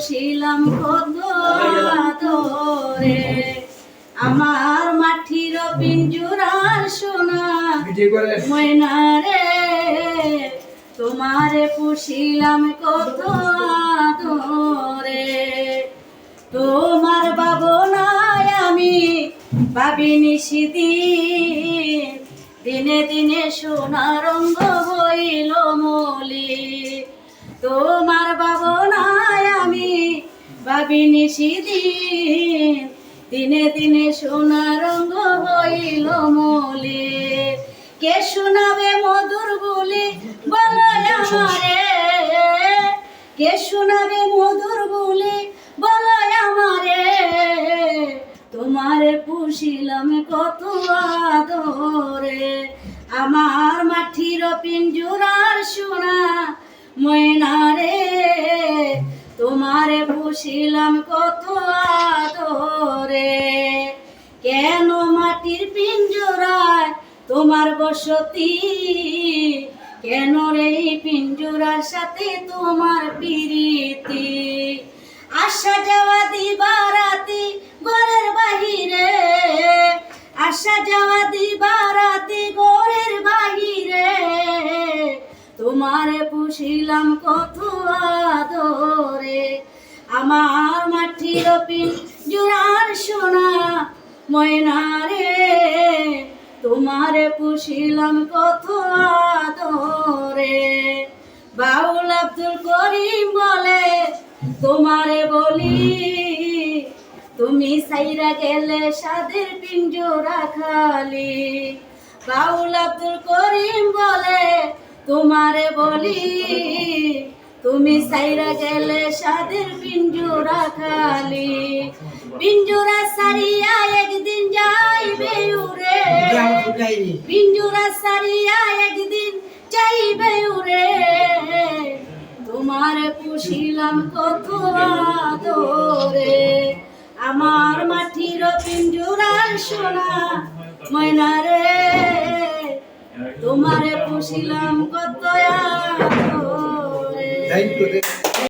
পুষিলাম কত আদরে, আমার মাটির পিঞ্জুরার সোনা ময়না রে, তোমারে পুষিলাম কত আদরে। তোমার ভাবনায় আমি ভাবিনি সেদিন, দিনে দিনে সোনা রঙ্গ হইল মলি। তোমার ভাবনায় আমি ভাবিনি সেদিন, দিনে দিনে সোনা রঙ্গ হইল মলি। কে শোনাবে মধুর বলি বলো আমারে, কে শোনাবে মধুর বলি বলো আমারে, তোমারে পুষিলাম কত আদরে, আমার মাটির পিঞ্জুরার সোনা ময়না রে, তোমারে পুষিলাম কত আদরে। কেন মাটির পিঞ্জুরায় তোমার বসতি, কেন রে পিঞ্জুরার সাথে তোমার প্রীতি, আসা যাওয়া দিবারাতি ঘরের বাহিরে, আসা যাওয়া দিবারাতি ঘরের বাহিরে, তোমারে পুষিলাম কত আদরে, আমার মাটির পিঞ্জুরার সোনা ময়না রে, তোমারে পুষিলাম কত আদরে। বাউল আব্দুল করিম বলে তোমারে বলি, তুমি সাইরা গেলে সাদের পিঞ্জরা খালি। বাউল আব্দুল করিম বলে তোমারে বলি, তুমি সাইরা গেলে সাদের পিঞ্জরা খালি। পিঞ্জরা সারিয়া একদিন যাইবে উড়ে, পিঞ্জরা সারিয়া একদিন যাইবে উড়ে, তোমার পুষিলাম কত আদরে, আমার মাটির পিঞ্জুরার সোনা ময়না রে, তোমারে পুষিলাম কত আদরে।